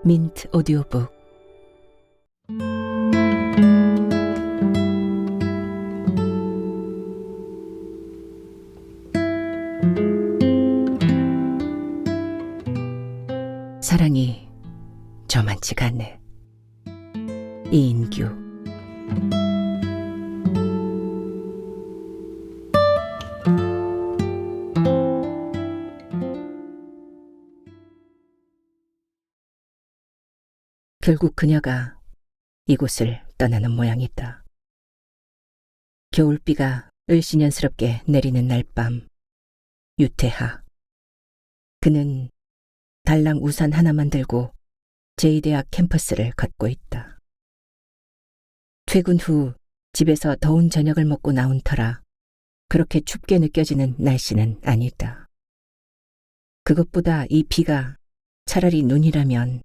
민트 오디오북. 사랑이 저만치가 않네. 이인규. 결국 그녀가 이곳을 떠나는 모양이다. 겨울비가 을씨년스럽게 내리는 날밤, 유태하. 그는 달랑 우산 하나만 들고 제2대학 캠퍼스를 걷고 있다. 퇴근 후 집에서 더운 저녁을 먹고 나온 터라 그렇게 춥게 느껴지는 날씨는 아니다. 그것보다 이 비가 차라리 눈이라면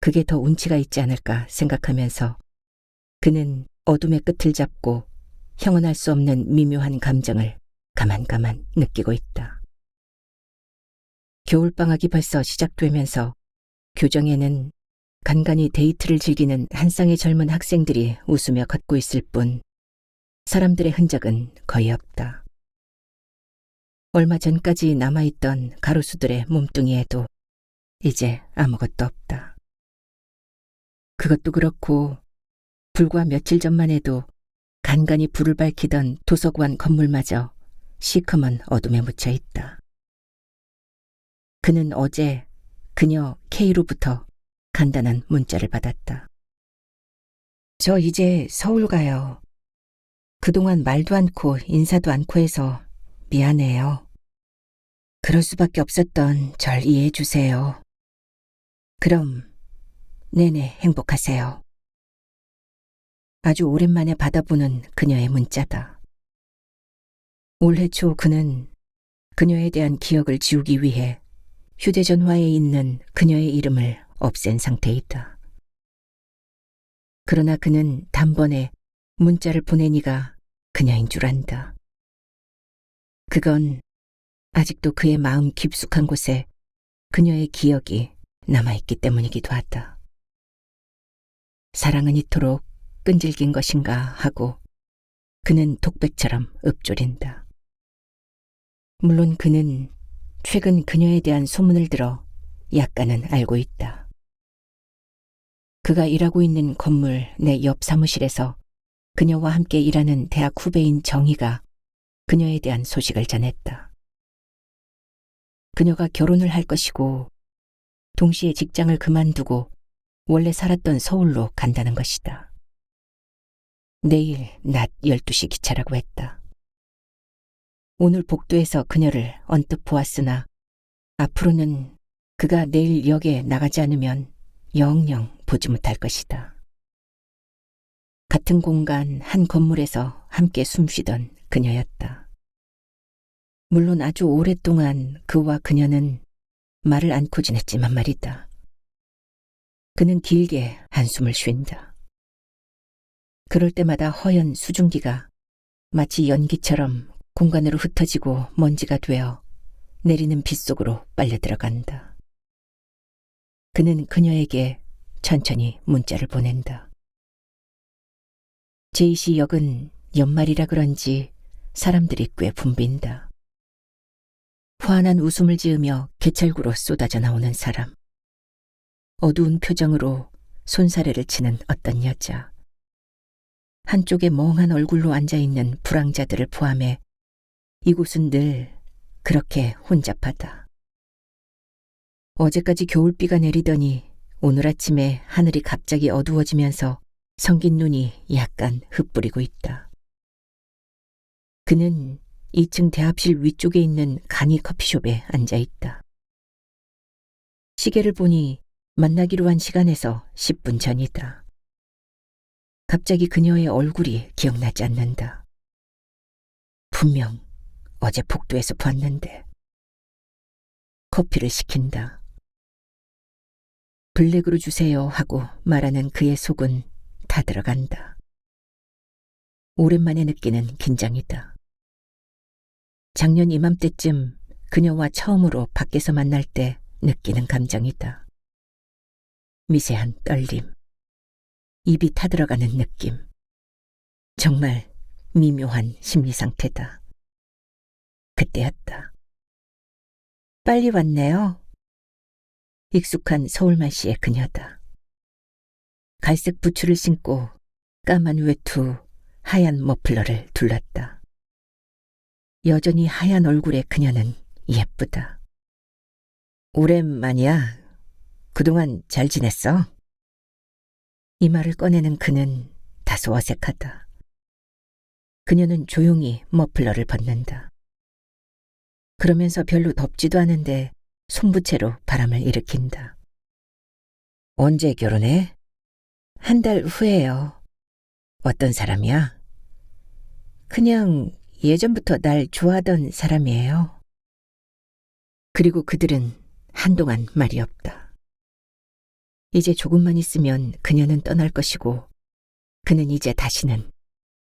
그게 더 운치가 있지 않을까 생각하면서 그는 어둠의 끝을 잡고 형언할 수 없는 미묘한 감정을 가만가만 느끼고 있다. 겨울방학이 벌써 시작되면서 교정에는 간간히 데이트를 즐기는 한 쌍의 젊은 학생들이 웃으며 걷고 있을 뿐 사람들의 흔적은 거의 없다. 얼마 전까지 남아있던 가로수들의 몸뚱이에도 이제 아무것도 없다. 그것도 그렇고 불과 며칠 전만 해도 간간히 불을 밝히던 도서관 건물마저 시커먼 어둠에 묻혀 있다. 그는 어제 그녀 K로부터 간단한 문자를 받았다. 저 이제 서울 가요. 그동안 말도 않고 인사도 않고 해서 미안해요. 그럴 수밖에 없었던 절 이해해 주세요. 그럼 내내 행복하세요. 아주 오랜만에 받아보는 그녀의 문자다. 올해 초 그는 그녀에 대한 기억을 지우기 위해 휴대전화에 있는 그녀의 이름을 없앤 상태이다. 그러나 그는 단번에 문자를 보내니가 그녀인 줄 안다. 그건 아직도 그의 마음 깊숙한 곳에 그녀의 기억이 남아있기 때문이기도 하다. 사랑은 이토록 끈질긴 것인가 하고 그는 독백처럼 읊조린다. 물론 그는 최근 그녀에 대한 소문을 들어 약간은 알고 있다. 그가 일하고 있는 건물 내 옆 사무실에서 그녀와 함께 일하는 대학 후배인 정희가 그녀에 대한 소식을 전했다. 그녀가 결혼을 할 것이고 동시에 직장을 그만두고 원래 살았던 서울로 간다는 것이다. 내일 낮 12시 기차라고 했다. 오늘 복도에서 그녀를 언뜻 보았으나 앞으로는 그가 내일 역에 나가지 않으면 영영 보지 못할 것이다. 같은 공간 한 건물에서 함께 숨쉬던 그녀였다. 물론 아주 오랫동안 그와 그녀는 말을 않고 지냈지만 말이다. 그는 길게 한숨을 쉰다. 그럴 때마다 허연 수증기가 마치 연기처럼 공간으로 흩어지고 먼지가 되어 내리는 빗속으로 빨려 들어간다. 그는 그녀에게 천천히 문자를 보낸다. 제2시 역은 연말이라 그런지 사람들이 꽤 붐빈다. 환한 웃음을 지으며 개찰구로 쏟아져 나오는 사람. 어두운 표정으로 손사래를 치는 어떤 여자. 한쪽에 멍한 얼굴로 앉아있는 불황자들을 포함해 이곳은 늘 그렇게 혼잡하다. 어제까지 겨울비가 내리더니 오늘 아침에 하늘이 갑자기 어두워지면서 성긴 눈이 약간 흩뿌리고 있다. 그는 2층 대합실 위쪽에 있는 간이 커피숍에 앉아있다. 시계를 보니 만나기로 한 시간에서 10분 전이다. 갑자기 그녀의 얼굴이 기억나지 않는다. 분명 어제 복도에서 봤는데. 커피를 시킨다. 블랙으로 주세요 하고 말하는 그의 속은 다 들어간다. 오랜만에 느끼는 긴장이다. 작년 이맘때쯤 그녀와 처음으로 밖에서 만날 때 느끼는 감정이다. 미세한 떨림, 입이 타들어가는 느낌. 정말 미묘한 심리 상태다. 그때였다. 빨리 왔네요. 익숙한 서울말씨의 그녀다. 갈색 부츠를 신고 까만 외투, 하얀 머플러를 둘렀다. 여전히 하얀 얼굴의 그녀는 예쁘다. 오랜만이야. 그동안 잘 지냈어? 이 말을 꺼내는 그는 다소 어색하다. 그녀는 조용히 머플러를 벗는다. 그러면서 별로 덥지도 않은데 손부채로 바람을 일으킨다. 언제 결혼해? 한 달 후에요. 어떤 사람이야? 그냥 예전부터 날 좋아하던 사람이에요. 그리고 그들은 한동안 말이 없다. 이제 조금만 있으면 그녀는 떠날 것이고 그는 이제 다시는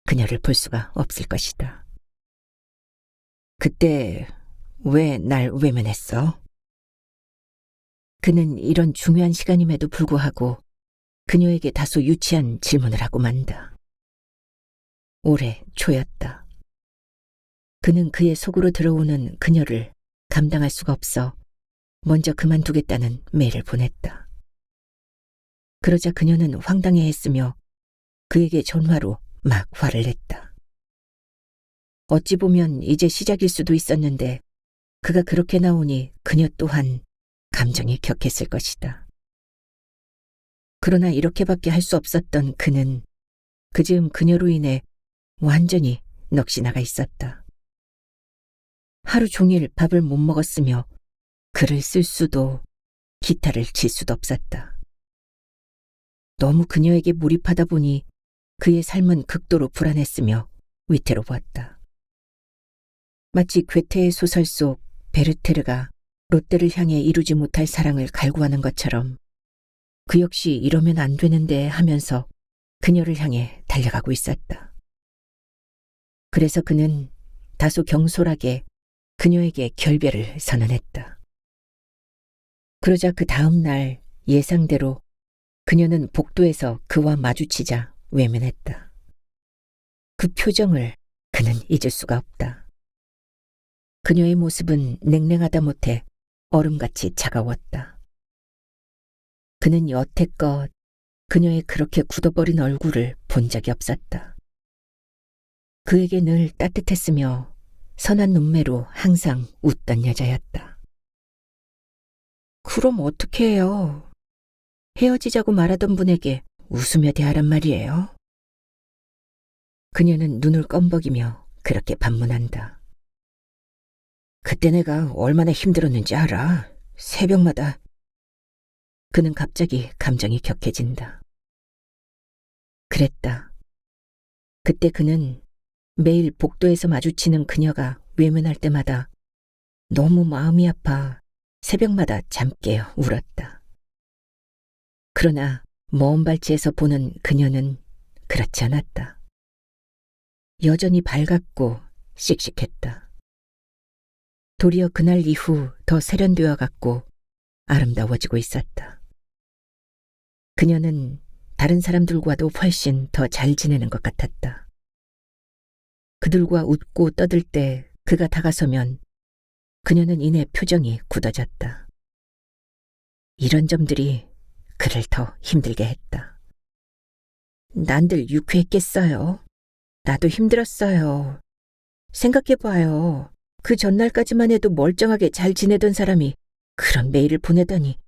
그녀를 볼 수가 없을 것이다. 그때 왜 날 외면했어? 그는 이런 중요한 시간임에도 불구하고 그녀에게 다소 유치한 질문을 하고 만다. 올해 초였다. 그는 그의 속으로 들어오는 그녀를 감당할 수가 없어 먼저 그만두겠다는 메일을 보냈다. 그러자 그녀는 황당해했으며 그에게 전화로 막 화를 냈다. 어찌 보면 이제 시작일 수도 있었는데 그가 그렇게 나오니 그녀 또한 감정이 격했을 것이다. 그러나 이렇게밖에 할 수 없었던 그는 그즈음 그녀로 인해 완전히 넋이 나가 있었다. 하루 종일 밥을 못 먹었으며 글을 쓸 수도 기타를 칠 수도 없었다. 너무 그녀에게 몰입하다 보니 그의 삶은 극도로 불안했으며 위태로웠다. 마치 괴테의 소설 속 베르테르가 롯데를 향해 이루지 못할 사랑을 갈구하는 것처럼 그 역시 이러면 안 되는데 하면서 그녀를 향해 달려가고 있었다. 그래서 그는 다소 경솔하게 그녀에게 결별을 선언했다. 그러자 그 다음 날 예상대로 그녀는 복도에서 그와 마주치자 외면했다. 그 표정을 그는 잊을 수가 없다. 그녀의 모습은 냉랭하다 못해 얼음같이 차가웠다. 그는 여태껏 그녀의 그렇게 굳어버린 얼굴을 본 적이 없었다. 그에게 늘 따뜻했으며 선한 눈매로 항상 웃던 여자였다. 그럼 어떻게 해요? 헤어지자고 말하던 분에게 웃으며 대하란 말이에요? 그녀는 눈을 껌벅이며 그렇게 반문한다. 그때 내가 얼마나 힘들었는지 알아? 새벽마다. 그는 갑자기 감정이 격해진다. 그랬다. 그때 그는 매일 복도에서 마주치는 그녀가 외면할 때마다 너무 마음이 아파 새벽마다 잠 깨어 울었다. 그러나 먼 발치에서 보는 그녀는 그렇지 않았다. 여전히 밝았고 씩씩했다. 도리어 그날 이후 더 세련되어 갔고 아름다워지고 있었다. 그녀는 다른 사람들과도 훨씬 더 잘 지내는 것 같았다. 그들과 웃고 떠들 때 그가 다가서면 그녀는 이내 표정이 굳어졌다. 이런 점들이 그를 더 힘들게 했다. 난들 유쾌했겠어요. 나도 힘들었어요. 생각해봐요. 그 전날까지만 해도 멀쩡하게 잘 지내던 사람이 그런 메일을 보내다니.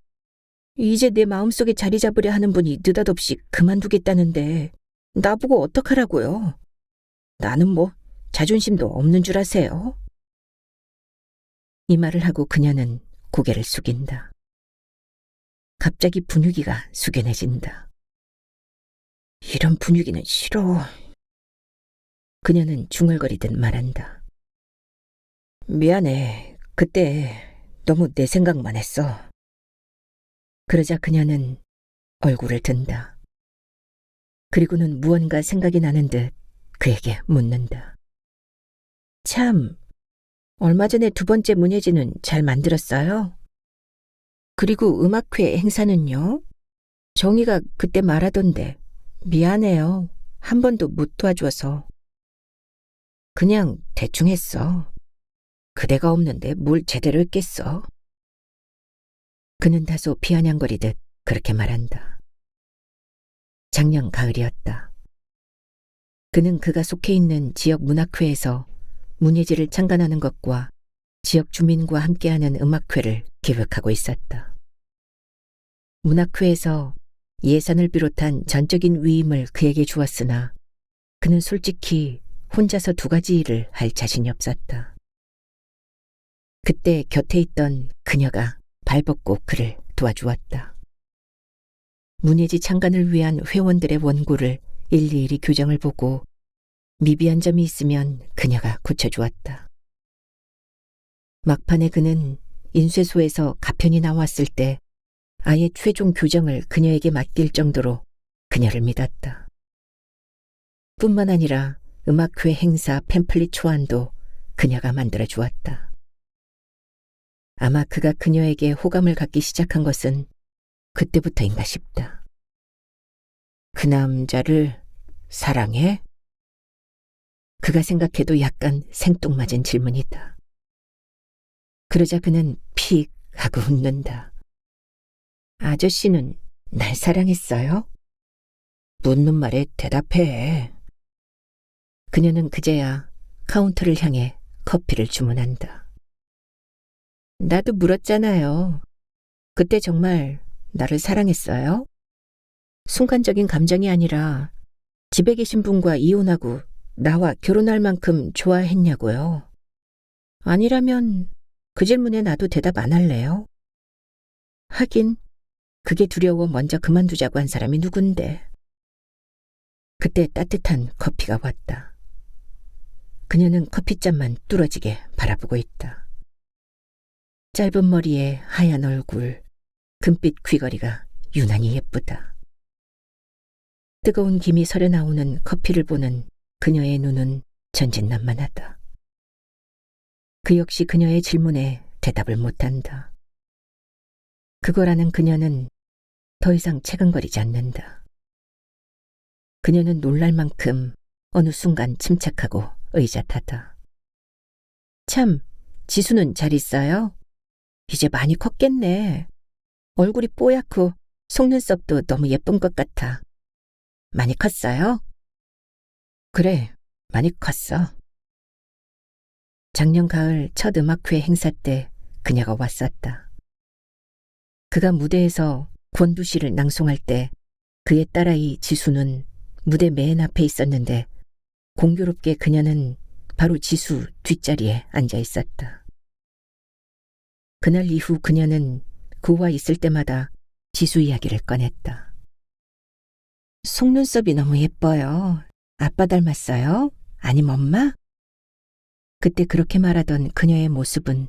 이제 내 마음속에 자리 잡으려 하는 분이 느닷없이 그만두겠다는데 나보고 어떡하라고요? 나는 뭐 자존심도 없는 줄 아세요? 이 말을 하고 그녀는 고개를 숙인다. 갑자기 분위기가 숙연해진다. 이런 분위기는 싫어. 그녀는 중얼거리듯 말한다. 미안해. 그때 너무 내 생각만 했어. 그러자 그녀는 얼굴을 든다. 그리고는 무언가 생각이 나는 듯 그에게 묻는다. 참, 얼마 전에 두 번째 문예지는 잘 만들었어요? 그리고 음악회 행사는요? 정희가 그때 말하던데 미안해요. 한 번도 못 도와줘서. 그냥 대충 했어. 그대가 없는데 뭘 제대로 했겠어. 그는 다소 비아냥거리듯 그렇게 말한다. 작년 가을이었다. 그는 그가 속해 있는 지역 문학회에서 문예지를 창간하는 것과 지역 주민과 함께하는 음악회를 계획하고 있었다. 문학회에서 예산을 비롯한 전적인 위임을 그에게 주었으나 그는 솔직히 혼자서 두 가지 일을 할 자신이 없었다. 그때 곁에 있던 그녀가 발벗고 그를 도와주었다. 문예지 창간을 위한 회원들의 원고를 일일이 교정을 보고 미비한 점이 있으면 그녀가 고쳐주었다. 막판에 그는 인쇄소에서 가편이 나왔을 때 아예 최종 교정을 그녀에게 맡길 정도로 그녀를 믿었다. 뿐만 아니라 음악회 행사 팸플릿 초안도 그녀가 만들어 주었다. 아마 그가 그녀에게 호감을 갖기 시작한 것은 그때부터인가 싶다. 그 남자를 사랑해? 그가 생각해도 약간 생뚱맞은 질문이다. 그러자 그는 픽 하고 웃는다. 아저씨는 날 사랑했어요? 묻는 말에 대답해. 그녀는 그제야 카운터를 향해 커피를 주문한다. 나도 물었잖아요. 그때 정말 나를 사랑했어요? 순간적인 감정이 아니라 집에 계신 분과 이혼하고 나와 결혼할 만큼 좋아했냐고요. 아니라면 그 질문에 나도 대답 안 할래요. 하긴 그게 두려워 먼저 그만두자고 한 사람이 누군데. 그때 따뜻한 커피가 왔다. 그녀는 커피잔만 뚫어지게 바라보고 있다. 짧은 머리에 하얀 얼굴, 금빛 귀걸이가 유난히 예쁘다. 뜨거운 김이 서려나오는 커피를 보는 그녀의 눈은 전진난만하다. 그 역시 그녀의 질문에 대답을 못한다. 그거라는 그녀는 더 이상 채근거리지 않는다. 그녀는 놀랄 만큼 어느 순간 침착하고 의젓하다. 참, 지수는 잘 있어요? 이제 많이 컸겠네. 얼굴이 뽀얗고 속눈썹도 너무 예쁜 것 같아. 많이 컸어요? 그래, 많이 컸어. 작년 가을 첫 음악회 행사 때 그녀가 왔었다. 그가 무대에서 권두시를 낭송할 때 그의 딸아이 지수는 무대 맨 앞에 있었는데 공교롭게 그녀는 바로 지수 뒷자리에 앉아 있었다. 그날 이후 그녀는 그와 있을 때마다 지수 이야기를 꺼냈다. 속눈썹이 너무 예뻐요. 아빠 닮았어요? 아님 엄마? 그때 그렇게 말하던 그녀의 모습은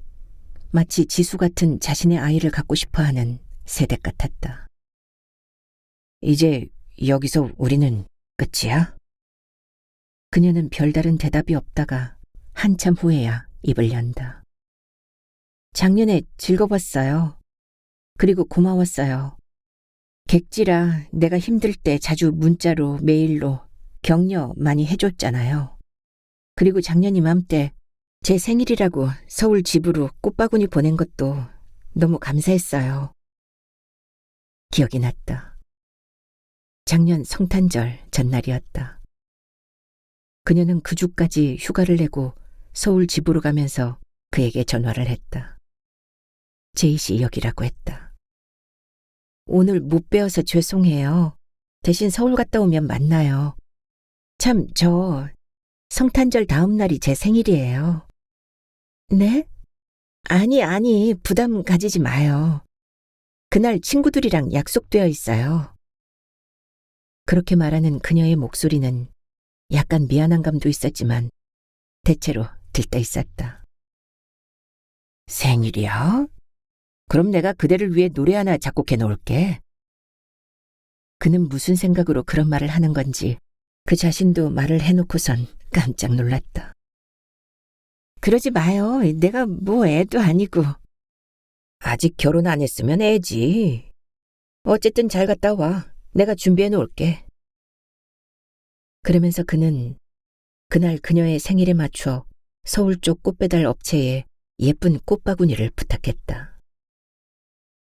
마치 지수 같은 자신의 아이를 갖고 싶어하는 새댁 같았다. 이제 여기서 우리는 끝이야? 그녀는 별다른 대답이 없다가 한참 후에야 입을 연다. 작년에 즐거웠어요. 그리고 고마웠어요. 객지라 내가 힘들 때 자주 문자로 메일로 격려 많이 해줬잖아요. 그리고 작년 이맘때 제 생일이라고 서울 집으로 꽃바구니 보낸 것도 너무 감사했어요. 기억이 났다. 작년 성탄절 전날이었다. 그녀는 그 주까지 휴가를 내고 서울 집으로 가면서 그에게 전화를 했다. 제이 씨 여기라고 했다. 오늘 못 뵈어서 죄송해요. 대신 서울 갔다 오면 만나요. 참, 저 성탄절 다음 날이 제 생일이에요. 네? 아니, 부담 가지지 마요. 그날 친구들이랑 약속되어 있어요. 그렇게 말하는 그녀의 목소리는 약간 미안한 감도 있었지만 대체로 들떠 있었다. 생일이야? 그럼 내가 그대를 위해 노래 하나 작곡해 놓을게. 그는 무슨 생각으로 그런 말을 하는 건지 그 자신도 말을 해놓고선 깜짝 놀랐다. 그러지 마요. 내가 뭐 애도 아니고. 아직 결혼 안 했으면 애지. 어쨌든 잘 갔다 와. 내가 준비해 놓을게. 그러면서 그는 그날 그녀의 생일에 맞춰 서울 쪽 꽃배달 업체에 예쁜 꽃바구니를 부탁했다.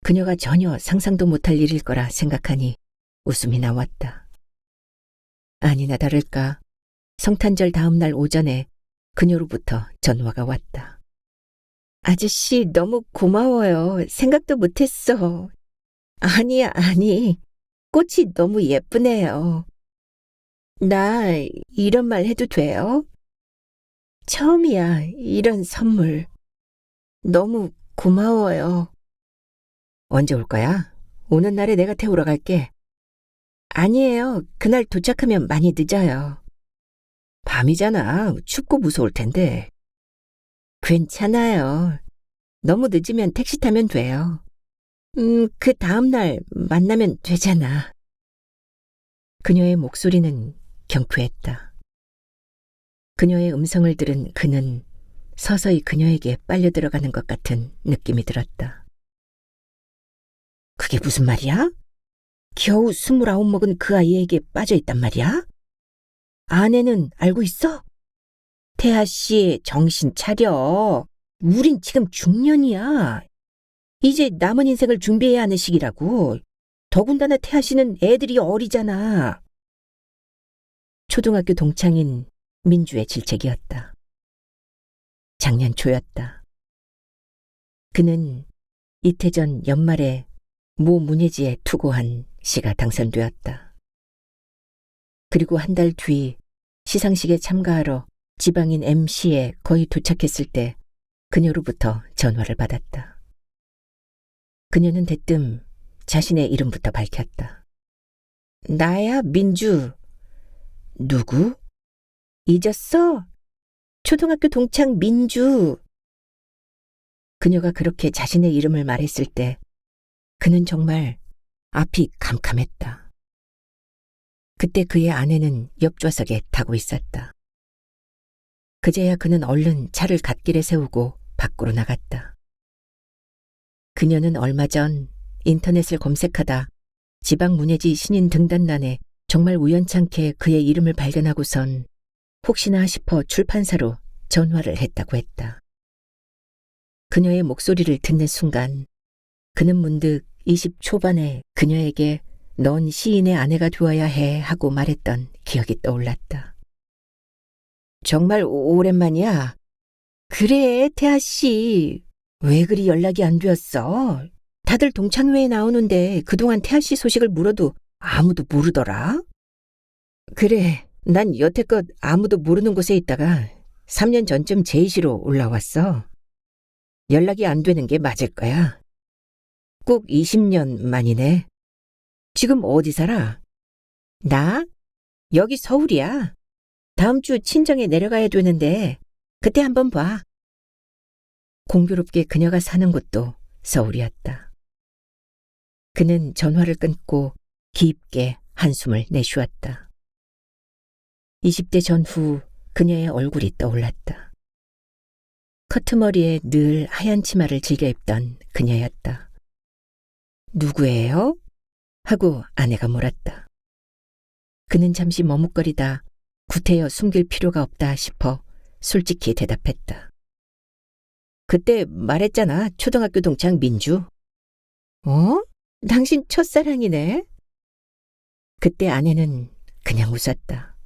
그녀가 전혀 상상도 못할 일일 거라 생각하니 웃음이 나왔다. 아니나 다를까 성탄절 다음 날 오전에 그녀로부터 전화가 왔다. 아저씨 너무 고마워요. 생각도 못했어. 아니. 꽃이 너무 예쁘네요. 나 이런 말 해도 돼요? 처음이야, 이런 선물. 너무 고마워요. 언제 올 거야? 오는 날에 내가 태우러 갈게. 아니에요. 그날 도착하면 많이 늦어요. 밤이잖아. 춥고 무서울 텐데. 괜찮아요. 너무 늦으면 택시 타면 돼요. 그 다음날 만나면 되잖아. 그녀의 목소리는 경쾌했다. 그녀의 음성을 들은 그는 서서히 그녀에게 빨려 들어가는 것 같은 느낌이 들었다. 그게 무슨 말이야? 겨우 29 먹은 그 아이에게 빠져있단 말이야? 아내는 알고 있어? 태아 씨, 정신 차려. 우린 지금 중년이야. 이제 남은 인생을 준비해야 하는 시기라고. 더군다나 태아 씨는 애들이 어리잖아. 초등학교 동창인 민주의 질책이었다. 작년 초였다. 그는 이태 전 연말에 모 문예지에 투고한 시가 당선되었다. 그리고 한 달 뒤 시상식에 참가하러 지방인 MC에 거의 도착했을 때 그녀로부터 전화를 받았다. 그녀는 대뜸 자신의 이름부터 밝혔다. 나야, 민주. 누구? 잊었어? 초등학교 동창 민주. 그녀가 그렇게 자신의 이름을 말했을 때 그는 정말 앞이 캄캄했다. 그때 그의 아내는 옆좌석에 타고 있었다. 그제야 그는 얼른 차를 갓길에 세우고 밖으로 나갔다. 그녀는 얼마 전 인터넷을 검색하다 지방 문예지 신인 등단란에 정말 우연찮게 그의 이름을 발견하고선 혹시나 싶어 출판사로 전화를 했다고 했다. 그녀의 목소리를 듣는 순간 그는 문득 20 초반에 그녀에게 넌 시인의 아내가 되어야 해 하고 말했던 기억이 떠올랐다. 정말 오랜만이야. 그래, 태아 씨. 왜 그리 연락이 안 되었어? 다들 동창회에 나오는데 그동안 태아 씨 소식을 물어도 아무도 모르더라. 그래, 난 여태껏 아무도 모르는 곳에 있다가 3년 전쯤 제이시로 올라왔어. 연락이 안 되는 게 맞을 거야. 꼭 20년 만이네. 지금 어디 살아? 나? 여기 서울이야. 다음 주 친정에 내려가야 되는데 그때 한번 봐. 공교롭게 그녀가 사는 곳도 서울이었다. 그는 전화를 끊고 깊게 한숨을 내쉬었다. 20대 전후 그녀의 얼굴이 떠올랐다. 커트머리에 늘 하얀 치마를 즐겨 입던 그녀였다. 누구예요? 하고 아내가 물었다. 그는 잠시 머뭇거리다 구태여 숨길 필요가 없다 싶어 솔직히 대답했다. 그때 말했잖아, 초등학교 동창 민주. 어? 당신 첫사랑이네? 그때 아내는 그냥 웃었다.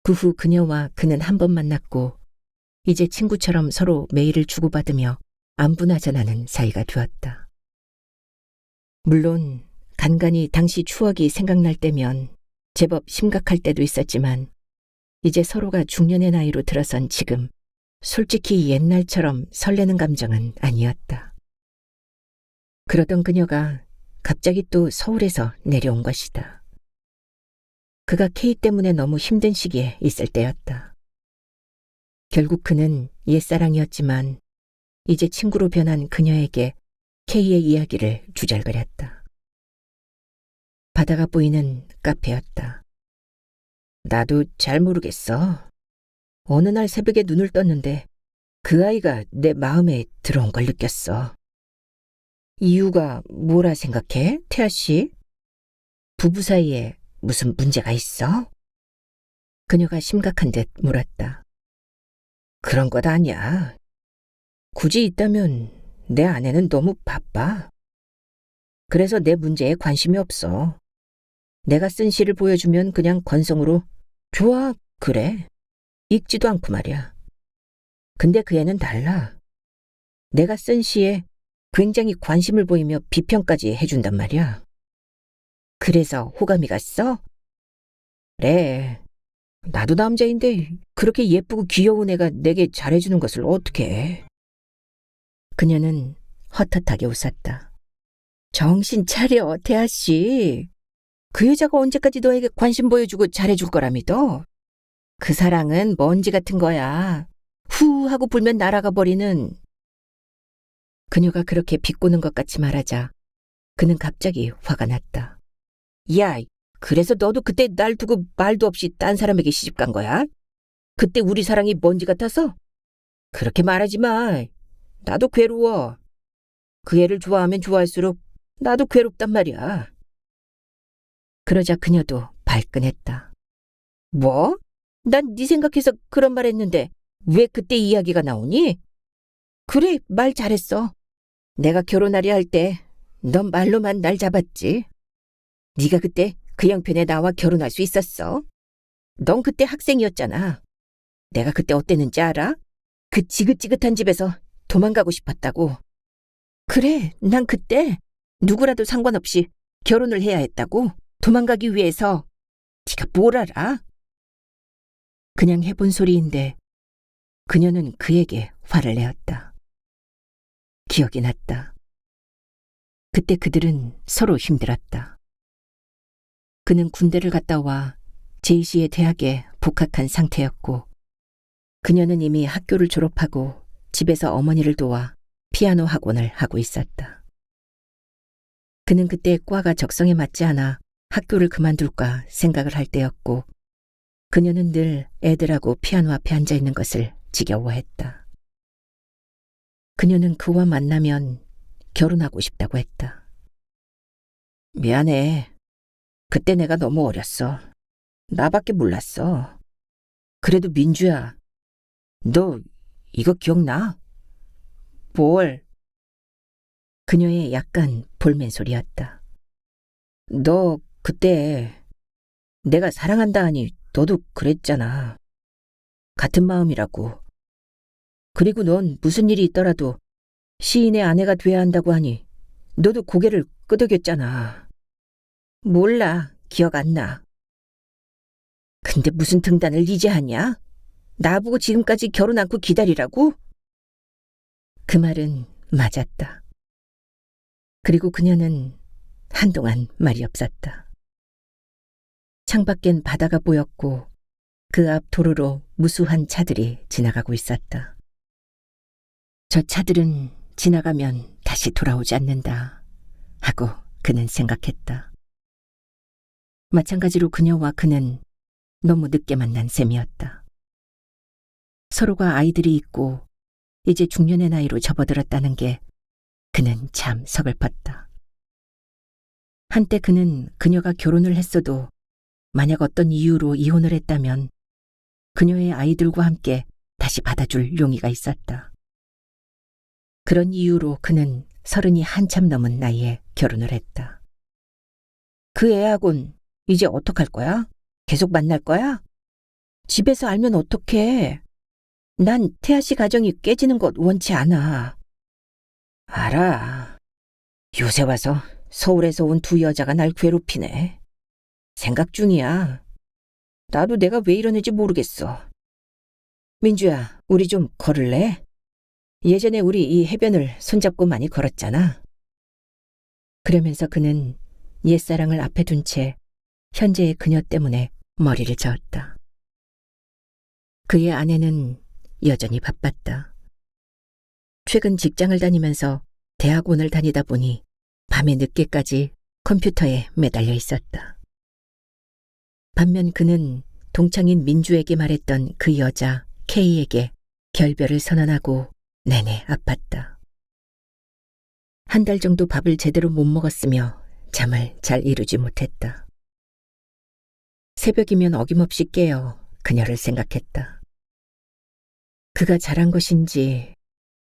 그 후 그녀와 그는 한 번 만났고 이제 친구처럼 서로 메일을 주고받으며 안부나전하는 사이가 되었다. 물론 간간히 당시 추억이 생각날 때면 제법 심각할 때도 있었지만 이제 서로가 중년의 나이로 들어선 지금 솔직히 옛날처럼 설레는 감정은 아니었다. 그러던 그녀가 갑자기 또 서울에서 내려온 것이다. 그가 K 때문에 너무 힘든 시기에 있을 때였다. 결국 그는 옛사랑이었지만 이제 친구로 변한 그녀에게 K의 이야기를 주절거렸다. 바다가 보이는 카페였다. 나도 잘 모르겠어. 어느 날 새벽에 눈을 떴는데 그 아이가 내 마음에 들어온 걸 느꼈어. 이유가 뭐라 생각해, 태아 씨? 부부 사이에 무슨 문제가 있어? 그녀가 심각한 듯 물었다. 그런 것 아니야. 굳이 있다면 내 아내는 너무 바빠. 그래서 내 문제에 관심이 없어. 내가 쓴 시를 보여주면 그냥 건성으로 좋아, 그래. 읽지도 않고 말이야. 근데 그 애는 달라. 내가 쓴 시에 굉장히 관심을 보이며 비평까지 해준단 말이야. 그래서 호감이 갔어? 그래. 나도 남자인데 그렇게 예쁘고 귀여운 애가 내게 잘해주는 것을 어떻게 해. 그녀는 헛헛하게 웃었다. 정신 차려, 태아 씨. 그 여자가 언제까지 너에게 관심 보여주고 잘해줄 거라 믿어? 그 사랑은 먼지 같은 거야. 후 하고 불면 날아가 버리는. 그녀가 그렇게 비꼬는 것 같이 말하자 그는 갑자기 화가 났다. 야, 그래서 너도 그때 날 두고 말도 없이 딴 사람에게 시집 간 거야? 그때 우리 사랑이 먼지 같아서? 그렇게 말하지 마. 나도 괴로워. 그 애를 좋아하면 좋아할수록 나도 괴롭단 말이야. 그러자 그녀도 발끈했다. 뭐? 난 네 생각해서 그런 말 했는데 왜 그때 이야기가 나오니? 그래, 말 잘했어. 내가 결혼하려 할 때 넌 말로만 날 잡았지. 네가 그때 그 형편에 나와 결혼할 수 있었어. 넌 그때 학생이었잖아. 내가 그때 어땠는지 알아? 그 지긋지긋한 집에서 도망가고 싶었다고. 그래, 난 그때 누구라도 상관없이 결혼을 해야 했다고. 도망가기 위해서. 네가 뭘 알아? 그냥 해본 소리인데 그녀는 그에게 화를 내었다. 기억이 났다. 그때 그들은 서로 힘들었다. 그는 군대를 갔다 와 제이시의 대학에 복학한 상태였고 그녀는 이미 학교를 졸업하고 집에서 어머니를 도와 피아노 학원을 하고 있었다. 그는 그때 과가 적성에 맞지 않아 학교를 그만둘까 생각을 할 때였고 그녀는 늘 애들하고 피아노 앞에 앉아 있는 것을 지겨워했다. 그녀는 그와 만나면 결혼하고 싶다고 했다. 미안해. 그때 내가 너무 어렸어. 나밖에 몰랐어. 그래도 민주야, 너 이거 기억나? 뭘? 그녀의 약간 볼멘 소리였다. 너 그때 내가 사랑한다 하니 너도 그랬잖아. 같은 마음이라고. 그리고 넌 무슨 일이 있더라도 시인의 아내가 돼야 한다고 하니 너도 고개를 끄덕였잖아. 몰라, 기억 안 나. 근데 무슨 등단을 이제 하냐? 나보고 지금까지 결혼 않고 기다리라고? 그 말은 맞았다. 그리고 그녀는 한동안 말이 없었다. 창밖엔 바다가 보였고 그 앞 도로로 무수한 차들이 지나가고 있었다. 저 차들은 지나가면 다시 돌아오지 않는다 하고 그는 생각했다. 마찬가지로 그녀와 그는 너무 늦게 만난 셈이었다. 서로가 아이들이 있고 이제 중년의 나이로 접어들었다는 게 그는 참 서글펐다. 한때 그는 그녀가 결혼을 했어도 만약 어떤 이유로 이혼을 했다면 그녀의 아이들과 함께 다시 받아줄 용의가 있었다. 그런 이유로 그는 30이 한참 넘은 나이에 결혼을 했다. 그 애하곤 이제 어떡할 거야? 계속 만날 거야? 집에서 알면 어떡해? 난 태아 씨 가정이 깨지는 것 원치 않아. 알아. 요새 와서 서울에서 온 두 여자가 날 괴롭히네. 생각 중이야. 나도 내가 왜 이러는지 모르겠어. 민주야, 우리 좀 걸을래? 예전에 우리 이 해변을 손잡고 많이 걸었잖아. 그러면서 그는 옛사랑을 앞에 둔 채 현재의 그녀 때문에 머리를 저었다. 그의 아내는 여전히 바빴다. 최근 직장을 다니면서 대학원을 다니다 보니 밤에 늦게까지 컴퓨터에 매달려 있었다. 반면 그는 동창인 민주에게 말했던 그 여자 K에게 결별을 선언하고 내내 아팠다. 한 달 정도 밥을 제대로 못 먹었으며 잠을 잘 이루지 못했다. 새벽이면 어김없이 깨어 그녀를 생각했다. 그가 잘한 것인지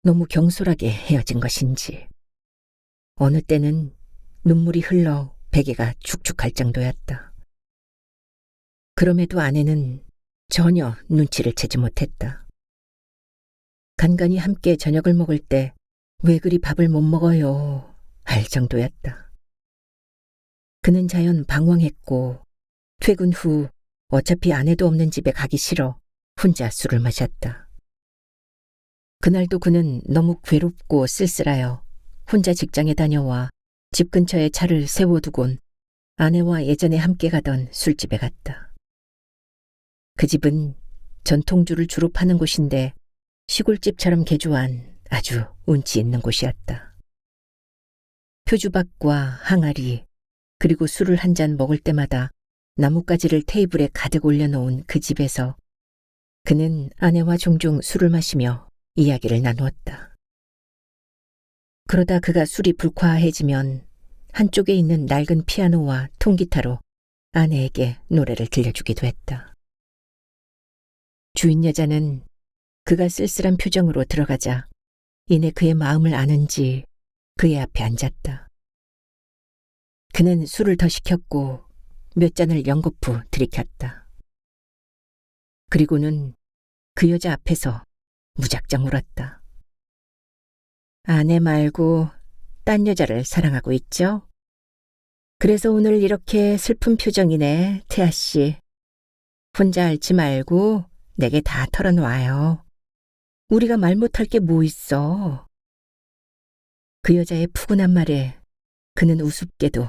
너무 경솔하게 헤어진 것인지 어느 때는 눈물이 흘러 베개가 축축할 정도였다. 그럼에도 아내는 전혀 눈치를 채지 못했다. 간간히 함께 저녁을 먹을 때 왜 그리 밥을 못 먹어요 할 정도였다. 그는 자연 방황했고 퇴근 후 어차피 아내도 없는 집에 가기 싫어 혼자 술을 마셨다. 그날도 그는 너무 괴롭고 쓸쓸하여 혼자 직장에 다녀와 집 근처에 차를 세워두곤 아내와 예전에 함께 가던 술집에 갔다. 그 집은 전통주를 주로 파는 곳인데 시골집처럼 개조한 아주 운치 있는 곳이었다. 표주박과 항아리 그리고 술을 한 잔 먹을 때마다 나뭇가지를 테이블에 가득 올려놓은 그 집에서 그는 아내와 종종 술을 마시며 이야기를 나누었다. 그러다 그가 술이 불쾌해지면 한쪽에 있는 낡은 피아노와 통기타로 아내에게 노래를 들려주기도 했다. 주인 여자는 그가 쓸쓸한 표정으로 들어가자 이내 그의 마음을 아는지 그의 앞에 앉았다. 그는 술을 더 시켰고 몇 잔을 연거푸 들이켰다. 그리고는 그 여자 앞에서 무작정 울었다. 아내 말고 딴 여자를 사랑하고 있죠? 그래서 오늘 이렇게 슬픈 표정이네, 태아 씨. 혼자 앓지 말고 내게 다 털어놔요. 우리가 말 못할 게 뭐 있어. 그 여자의 푸근한 말에 그는 우습게도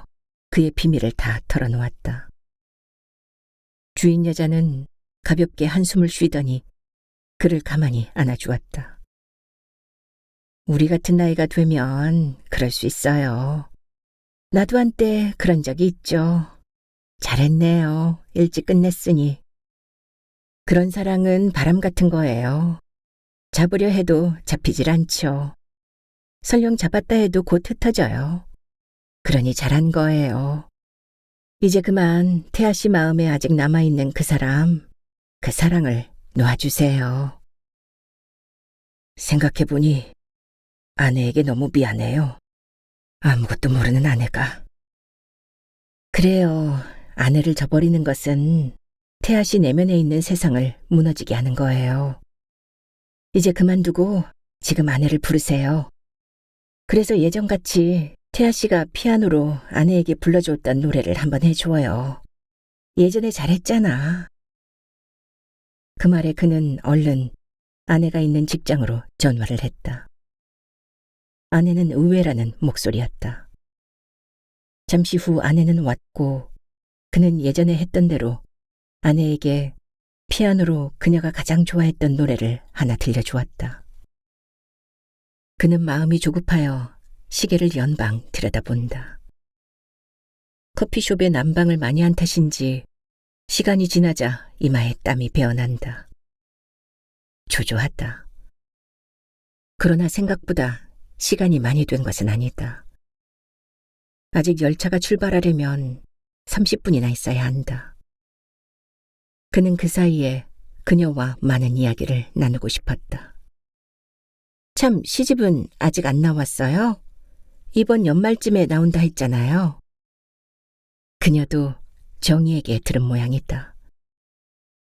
그의 비밀을 다 털어놓았다. 주인 여자는 가볍게 한숨을 쉬더니 그를 가만히 안아주었다. 우리 같은 나이가 되면 그럴 수 있어요. 나도 한때 그런 적이 있죠. 잘했네요. 일찍 끝냈으니. 그런 사랑은 바람 같은 거예요. 잡으려 해도 잡히질 않죠. 설령 잡았다 해도 곧 흩어져요. 그러니 잘한 거예요. 이제 그만 태아 씨 마음에 아직 남아있는 그 사람, 그 사랑을 놓아주세요. 생각해보니 아내에게 너무 미안해요. 아무것도 모르는 아내가. 그래요. 아내를 저버리는 것은 태아 씨 내면에 있는 세상을 무너지게 하는 거예요. 이제 그만두고 지금 아내를 부르세요. 그래서 예전같이 태아 씨가 피아노로 아내에게 불러줬던 노래를 한번 해줘요. 예전에 잘했잖아. 그 말에 그는 얼른 아내가 있는 직장으로 전화를 했다. 아내는 의외라는 목소리였다. 잠시 후 아내는 왔고 그는 예전에 했던 대로 아내에게 피아노로 그녀가 가장 좋아했던 노래를 하나 들려주었다. 그는 마음이 조급하여 시계를 연방 들여다본다. 커피숍에 난방을 많이 한 탓인지 시간이 지나자 이마에 땀이 배어난다. 초조하다. 그러나 생각보다 시간이 많이 된 것은 아니다. 아직 열차가 출발하려면 30분이나 있어야 한다. 그는 그 사이에 그녀와 많은 이야기를 나누고 싶었다. 참, 시집은 아직 안 나왔어요? 이번 연말쯤에 나온다 했잖아요. 그녀도 정희에게 들은 모양이다.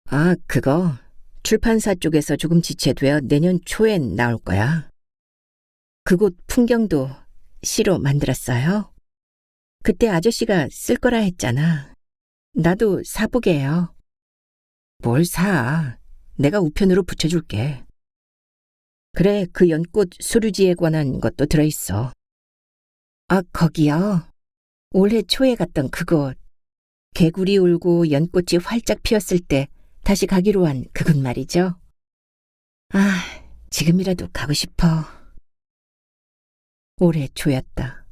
아, 그거 출판사 쪽에서 조금 지체되어 내년 초엔 나올 거야. 그곳 풍경도 시로 만들었어요. 그때 아저씨가 쓸 거라 했잖아. 나도 사보게요. 뭘 사? 내가 우편으로 붙여줄게. 그래, 그 연꽃 소류지에 관한 것도 들어있어. 아, 거기요? 올해 초에 갔던 그곳. 개구리 울고 연꽃이 활짝 피었을 때 다시 가기로 한 그곳 말이죠. 아, 지금이라도 가고 싶어. 올해 초였다.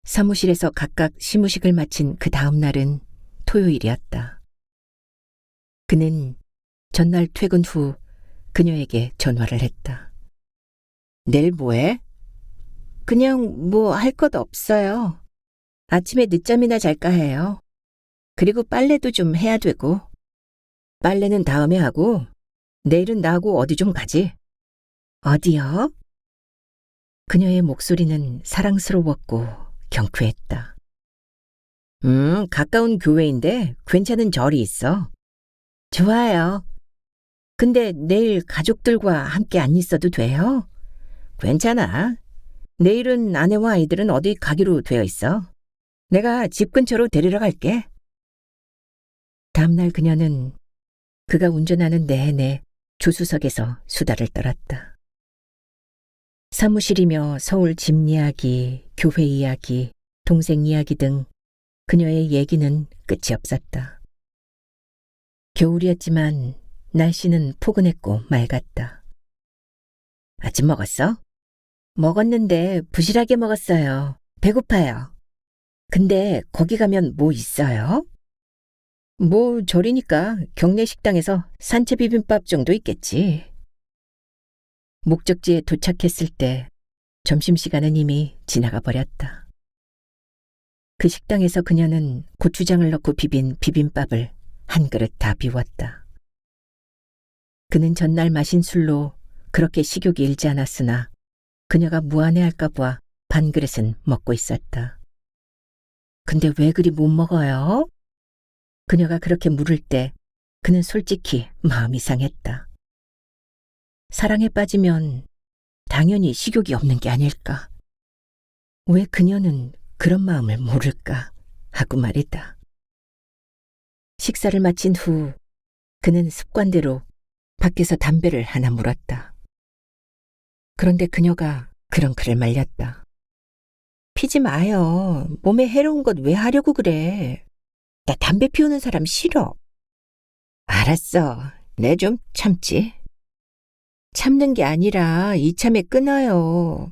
사무실에서 각각 시무식을 마친 그 다음 날은 토요일이었다. 그는 전날 퇴근 후 그녀에게 전화를 했다. 내일 뭐해? 그냥 뭐 할 것 없어요. 아침에 늦잠이나 잘까 해요. 그리고 빨래도 좀 해야 되고. 빨래는 다음에 하고, 내일은 나하고 어디 좀 가지. 어디요? 그녀의 목소리는 사랑스러웠고 경쾌했다. 가까운 교회인데 괜찮은 절이 있어. 좋아요. 근데 내일 가족들과 함께 안 있어도 돼요? 괜찮아. 내일은 아내와 아이들은 어디 가기로 되어 있어. 내가 집 근처로 데리러 갈게. 다음날 그녀는 그가 운전하는 내내 조수석에서 수다를 떨었다. 사무실이며 서울 집 이야기, 교회 이야기, 동생 이야기 등 그녀의 얘기는 끝이 없었다. 겨울이었지만 날씨는 포근했고 맑았다. 아침 먹었어? 먹었는데 부실하게 먹었어요. 배고파요. 근데 거기 가면 뭐 있어요? 뭐 절이니까 경내 식당에서 산채 비빔밥 정도 있겠지. 목적지에 도착했을 때 점심시간은 이미 지나가 버렸다. 그 식당에서 그녀는 고추장을 넣고 비빈 비빔밥을 한 그릇 다 비웠다. 그는 전날 마신 술로 그렇게 식욕이 일지 않았으나 그녀가 무안해할까 봐 반 그릇은 먹고 있었다. 근데 왜 그리 못 먹어요? 그녀가 그렇게 물을 때 그는 솔직히 마음이 상했다. 사랑에 빠지면 당연히 식욕이 없는 게 아닐까. 왜 그녀는 그런 마음을 모를까 하고 말이다. 식사를 마친 후 그는 습관대로 밖에서 담배를 하나 물었다. 그런데 그녀가 그런 그를 말렸다. 피지 마요. 몸에 해로운 것 왜 하려고 그래. 나 담배 피우는 사람 싫어. 알았어. 내 좀 참지. 참는 게 아니라 이참에 끊어요.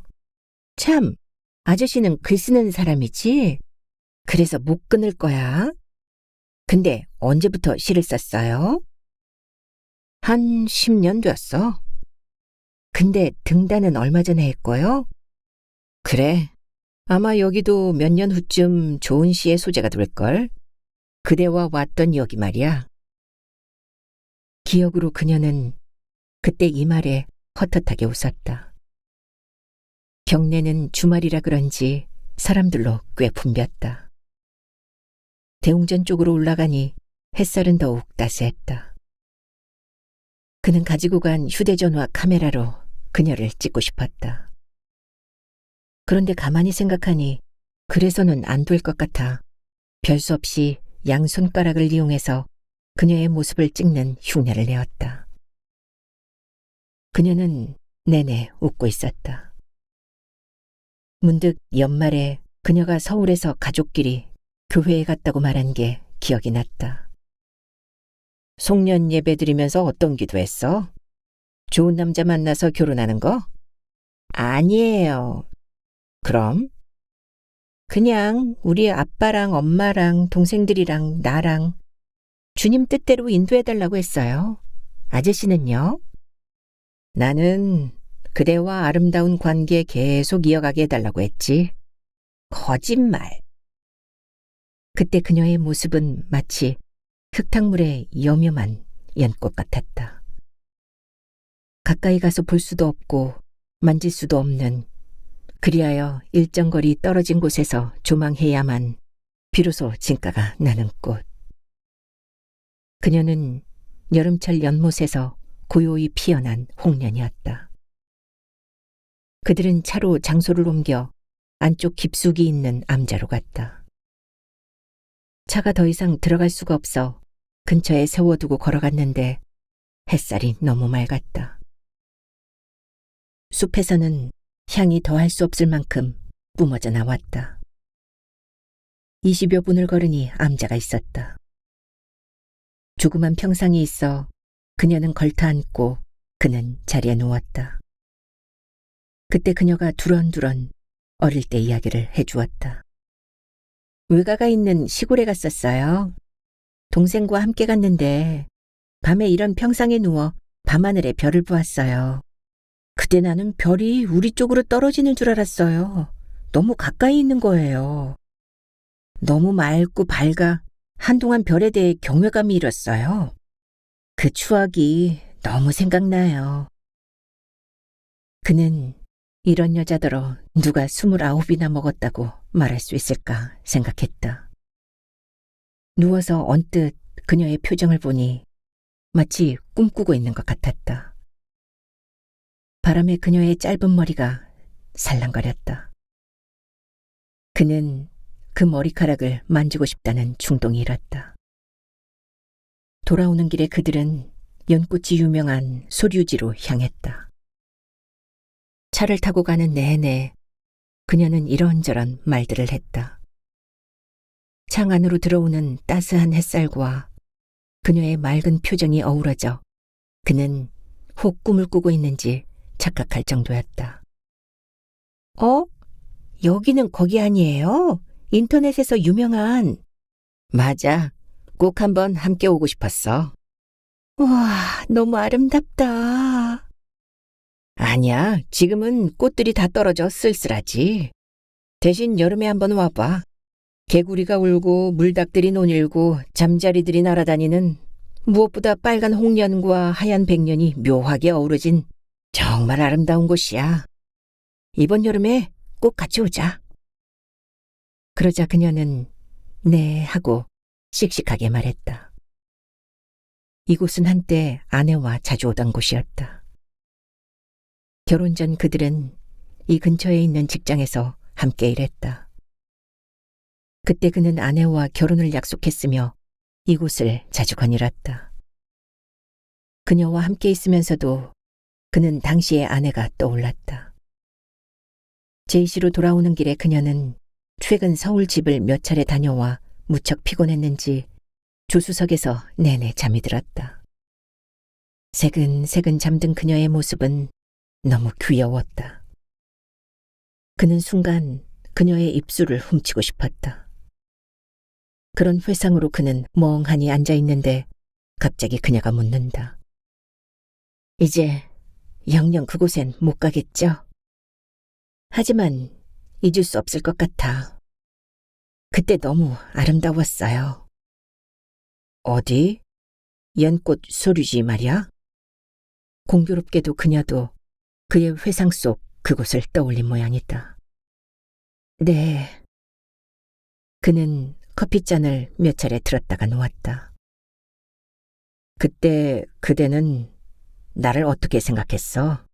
참, 아저씨는 글 쓰는 사람이지? 그래서 못 끊을 거야. 근데 언제부터 시를 썼어요? 한 10년 됐어. 근데 등단은 얼마 전에 했고요? 그래. 아마 여기도 몇 년 후쯤 좋은 시의 소재가 될걸. 그대와 왔던 여기 말이야. 기억으로 그녀는 그때 이 말에 헛헛하게 웃었다. 경내는 주말이라 그런지 사람들로 꽤 붐볐다. 대웅전 쪽으로 올라가니 햇살은 더욱 따스했다. 그는 가지고 간 휴대전화 카메라로 그녀를 찍고 싶었다. 그런데 가만히 생각하니 그래서는 안 될 것 같아 별 수 없이 양손가락을 이용해서 그녀의 모습을 찍는 흉내를 내었다. 그녀는 내내 웃고 있었다. 문득 연말에 그녀가 서울에서 가족끼리 교회에 갔다고 말한 게 기억이 났다. 송년 예배 드리면서 어떤 기도했어? 좋은 남자 만나서 결혼하는 거? 아니에요. 그럼? 그냥 우리 아빠랑 엄마랑 동생들이랑 나랑 주님 뜻대로 인도해달라고 했어요. 아저씨는요? 나는 그대와 아름다운 관계 계속 이어가게 해달라고 했지. 거짓말. 그때 그녀의 모습은 마치 흙탕물에 여묘한 연꽃 같았다. 가까이 가서 볼 수도 없고 만질 수도 없는, 그리하여 일정 거리 떨어진 곳에서 조망해야만 비로소 진가가 나는 꽃. 그녀는 여름철 연못에서 고요히 피어난 홍련이었다. 그들은 차로 장소를 옮겨 안쪽 깊숙이 있는 암자로 갔다. 차가 더 이상 들어갈 수가 없어 근처에 세워두고 걸어갔는데 햇살이 너무 맑았다. 숲에서는 향이 더할 수 없을 만큼 뿜어져 나왔다. 20여 분을 걸으니 암자가 있었다. 조그만 평상이 있어 그녀는 걸터 앉고 그는 자리에 누웠다. 그때 그녀가 두런두런 어릴 때 이야기를 해주었다. 외가가 있는 시골에 갔었어요. 동생과 함께 갔는데 밤에 이런 평상에 누워 밤하늘에 별을 보았어요. 그때 나는 별이 우리 쪽으로 떨어지는 줄 알았어요. 너무 가까이 있는 거예요. 너무 맑고 밝아 한동안 별에 대해 경외감이 일었어요. 그 추억이 너무 생각나요. 그는 이런 여자더러 누가 29이나 먹었다고 말할 수 있을까 생각했다. 누워서 언뜻 그녀의 표정을 보니 마치 꿈꾸고 있는 것 같았다. 바람에 그녀의 짧은 머리가 살랑거렸다. 그는 그 머리카락을 만지고 싶다는 충동이 일었다. 돌아오는 길에 그들은 연꽃이 유명한 소류지로 향했다. 차를 타고 가는 내내 그녀는 이런저런 말들을 했다. 창 안으로 들어오는 따스한 햇살과 그녀의 맑은 표정이 어우러져 그는 혹 꿈을 꾸고 있는지 착각할 정도였다. 여기는 거기 아니에요? 인터넷에서 유명한. 맞아. 꼭 한번 함께 오고 싶었어. 와, 너무 아름답다. 아니야, 지금은 꽃들이 다 떨어져 쓸쓸하지. 대신 여름에 한번 와봐. 개구리가 울고 물닭들이 논일고 잠자리들이 날아다니는 무엇보다 빨간 홍련과 하얀 백년이 묘하게 어우러진 정말 아름다운 곳이야. 이번 여름에 꼭 같이 오자. 그러자 그녀는 네 하고 씩씩하게 말했다. 이곳은 한때 아내와 자주 오던 곳이었다. 결혼 전 그들은 이 근처에 있는 직장에서 함께 일했다. 그때 그는 아내와 결혼을 약속했으며 이곳을 자주 거닐었다. 그녀와 함께 있으면서도 그는 당시의 아내가 떠올랐다. 제이시로 돌아오는 길에 그녀는 최근 서울 집을 몇 차례 다녀와 무척 피곤했는지 조수석에서 내내 잠이 들었다. 새근새근 잠든 그녀의 모습은 너무 귀여웠다. 그는 순간 그녀의 입술을 훔치고 싶었다. 그런 회상으로 그는 멍하니 앉아있는데 갑자기 그녀가 묻는다. 이제 영영 그곳엔 못 가겠죠? 하지만 잊을 수 없을 것 같아. 그때 너무 아름다웠어요. 어디? 연꽃 소류지 말이야? 공교롭게도 그녀도 그의 회상 속 그곳을 떠올린 모양이다. 네. 그는 커피잔을 몇 차례 들었다가 놓았다. 그때 그대는 나를 어떻게 생각했어?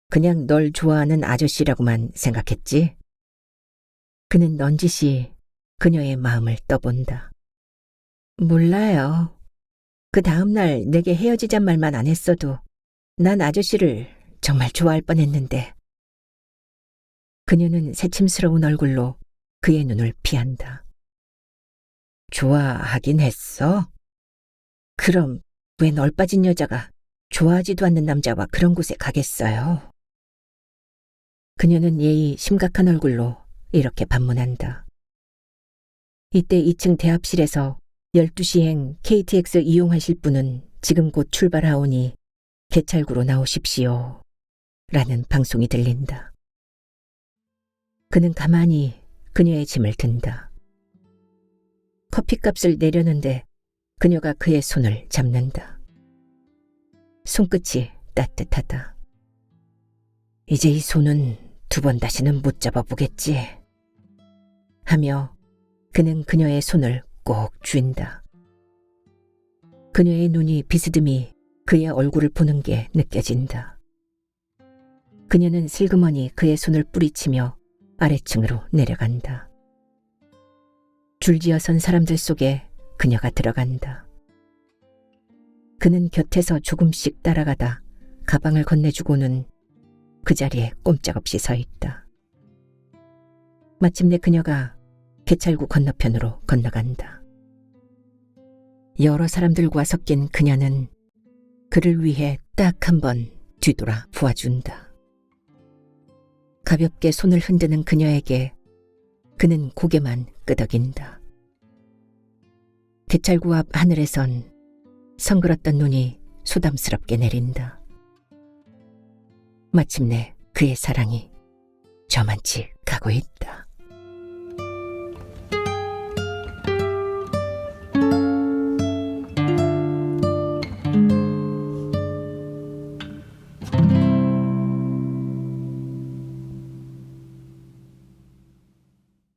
그냥 널 좋아하는 아저씨라고만 생각했지? 그는 넌지시 그녀의 마음을 떠본다. 몰라요. 그 다음날 내게 헤어지잔 말만 안 했어도 난 아저씨를 정말 좋아할 뻔했는데. 그녀는 새침스러운 얼굴로 그의 눈을 피한다. 좋아하긴 했어? 그럼 왜 널 빠진 여자가 좋아하지도 않는 남자와 그런 곳에 가겠어요? 그녀는 예의 심각한 얼굴로 이렇게 반문한다. 이때 2층 대합실에서 12시행 KTX 이용하실 분은 지금 곧 출발하오니 개찰구로 나오십시오. 라는 방송이 들린다. 그는 가만히 그녀의 짐을 든다. 커피값을 내려는데 그녀가 그의 손을 잡는다. 손끝이 따뜻하다. 이제 이 손은 2번 다시는 못 잡아보겠지. 하며 그는 그녀의 손을 꼭 쥔다. 그녀의 눈이 비스듬히 그의 얼굴을 보는 게 느껴진다. 그녀는 슬그머니 그의 손을 뿌리치며 아래층으로 내려간다. 줄지어 선 사람들 속에 그녀가 들어간다. 그는 곁에서 조금씩 따라가다 가방을 건네주고는 그 자리에 꼼짝없이 서 있다. 마침내 그녀가 개찰구 건너편으로 건너간다. 여러 사람들과 섞인 그녀는 그를 위해 딱 한 번 뒤돌아 보아준다. 가볍게 손을 흔드는 그녀에게 그는 고개만 끄덕인다. 개찰구 앞 하늘에선 성그렀던 눈이 소담스럽게 내린다. 마침내 그의 사랑이 저만치 가고 있다.